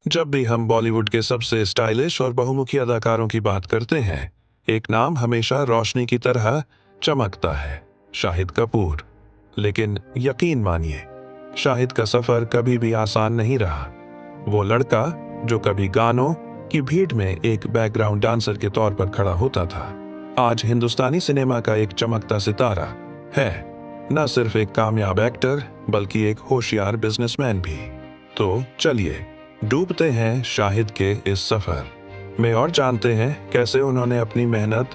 जब भी हम बॉलीवुड के सबसे स्टाइलिश और बहुमुखी अदाकारों की बात करते हैं, एक नाम हमेशा रोशनी की तरह चमकता है, शाहिद कपूर। लेकिन यकीन मानिए, शाहिद का सफर कभी भी आसान नहीं रहा। वो लड़का जो कभी गानों की भीड़ में एक बैकग्राउंड डांसर के तौर पर खड़ा होता था, आज हिंदुस्तानी सिनेमा का एक चमकता सितारा है। न सिर्फ एक कामयाब एक्टर, बल्कि एक होशियार बिजनेसमैन भी। तो चलिए डूबते हैं शाहिद के इस सफर में और जानते हैं कैसे उन्होंने अपनी मेहनत,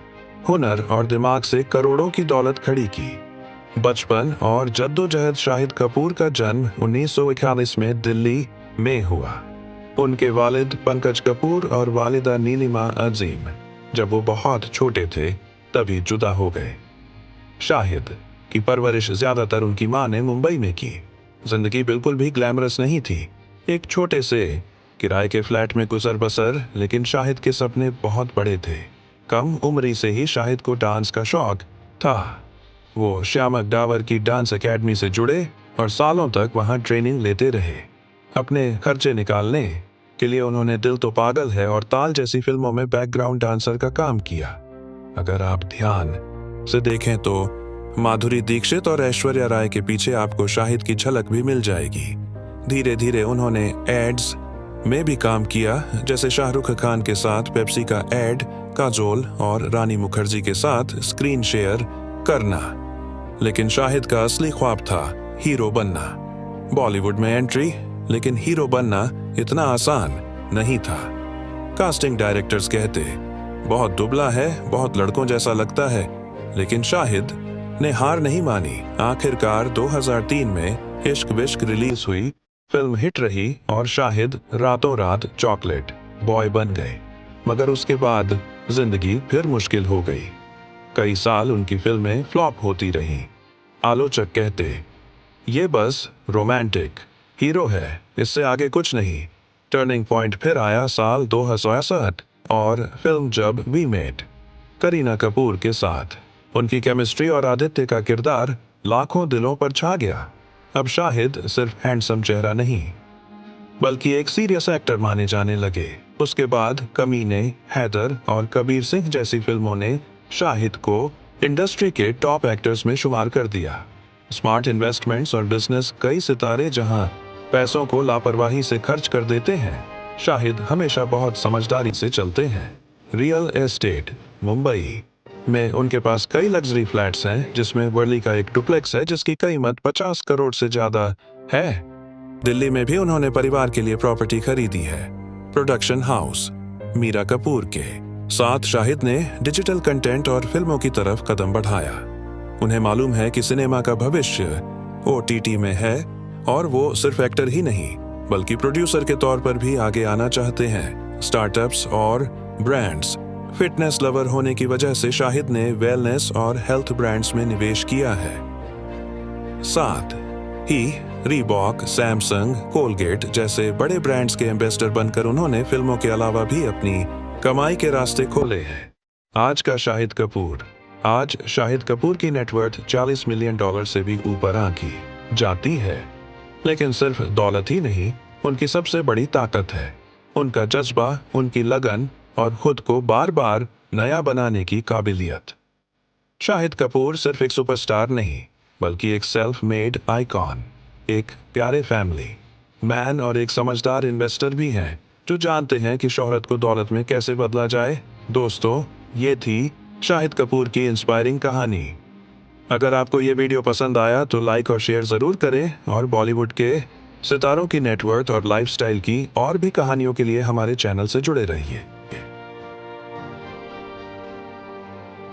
हुनर और दिमाग से करोड़ों की दौलत खड़ी की। बचपन और जद्दोजहद। शाहिद कपूर का जन्म 1941 में दिल्ली में हुआ। उनके वालिद पंकज कपूर और वालिदा नीलिमा अजीम जब वो बहुत छोटे थे तभी जुदा हो गए। शाहिद की परवरिश ज्यादातर उनकी मां ने मुंबई में की। जिंदगी बिल्कुल भी ग्लैमरस नहीं थी। एक छोटे से किराए के फ्लैट में गुजर बसर, लेकिन शाहिद के सपने बहुत बड़े थे। कम उम्री से ही शाहिद को डांस का शौक था। वो श्यामक डावर की डांस एकेडमी से जुड़े और सालों तक वहां ट्रेनिंग लेते रहे। अपने खर्चे निकालने के लिए उन्होंने दिल तो पागल है और ताल जैसी फिल्मों में बैकग्राउंड डांसर का काम किया। अगर आप ध्यान से देखें तो माधुरी दीक्षित और ऐश्वर्या राय के पीछे आपको शाहिद की झलक भी मिल जाएगी। धीरे धीरे उन्होंने एड्स में भी काम किया, जैसे शाहरुख खान के साथ पेप्सी का एड, काजोल और रानी मुखर्जी के साथ स्क्रीन शेयर करना। लेकिन शाहिद का असली ख्वाब था हीरो बनना। बॉलीवुड में एंट्री, लेकिन हीरो बनना इतना आसान नहीं था। कास्टिंग डायरेक्टर्स कहते बहुत दुबला है, बहुत लड़कों जैसा लगता है, लेकिन शाहिद ने हार नहीं मानी। आखिरकार 2003 में इश्क विश्क रिलीज हुई। फिल्म हिट रही और शाहिद रातों रात चॉकलेट बॉय बन गए। मगर उसके बाद जिंदगी फिर मुश्किल हो गई। कई साल उनकी फिल्में फ्लॉप होती रहीं। आलोचक कहते ये बस रोमांटिक हीरो है, इससे आगे कुछ नहीं। टर्निंग पॉइंट फिर आया साल 2067 और फिल्म जब वी मेट करीना कपूर के साथ। उनकी केमिस्ट्री और आदित्य का किरदार लाखों दिलों पर छा गया। अब शाहिद सिर्फ हैंडसम चेहरा नहीं, बल्कि एक सीरियस एक्टर माने जाने लगे। उसके बाद कमीने, हैदर और कबीर सिंह जैसी फिल्मों ने शाहिद को इंडस्ट्री के टॉप एक्टर्स में शुमार कर दिया। स्मार्ट इन्वेस्टमेंट्स और बिजनेस। कई सितारे जहां पैसों को लापरवाही से खर्च कर देते हैं, शाहिद हमेशा बहुत समझदारी से चलते हैं। Real estate. मुंबई में उनके पास कई लग्जरी फ्लैट्स हैं, जिसमें वर्ली का एक डुप्लेक्स है जिसकी कीमत 50 करोड़ से ज्यादा है। दिल्ली में भी उन्होंने परिवार के लिए प्रॉपर्टी खरीदी है। Production house. मीरा कपूर के साथ शाहिद ने डिजिटल कंटेंट और फिल्मों की तरफ कदम बढ़ाया। उन्हें मालूम है कि सिनेमा का भविष्य OTT में है और वो सिर्फ एक्टर ही नहीं, बल्कि प्रोड्यूसर के तौर पर भी आगे आना चाहते हैं। स्टार्टअप्स और ब्रांड्स। फिटनेस लवर होने की वजह से शाहिद ने वेलनेस और हेल्थ ब्रांड्स में निवेश किया है। साथ ही रीबॉक, सैमसंग, कोलगेट जैसे बड़े ब्रांड्स के एम्बेसडर बनकर उन्होंने फिल्मों के अलावा भी अपनी कमाई के रास्ते खोले हैं। आज शाहिद कपूर की नेटवर्थ $40 मिलियन से भी ऊपर आंकी जाती है। लेकिन सिर्फ दौलत ही नहीं, उनकी सबसे बड़ी ताकत है उनका जज्बा, उनकी लगन और खुद को बार बार नया बनाने की काबिलियत। शाहिद कपूर सिर्फ एक सुपरस्टार नहीं, बल्कि एक सेल्फ मेड आइकॉन, एक प्यारे फैमिली मैन और एक समझदार इन्वेस्टर भी हैं, जो जानते हैं कि शोहरत को दौलत में कैसे बदला जाए। दोस्तों, ये थी शाहिद कपूर की इंस्पायरिंग कहानी। अगर आपको ये वीडियो पसंद आया तो लाइक और शेयर जरूर करें, और बॉलीवुड के सितारों की नेटवर्थ और लाइफस्टाइल की और भी कहानियों के लिए हमारे चैनल से जुड़े रहिए।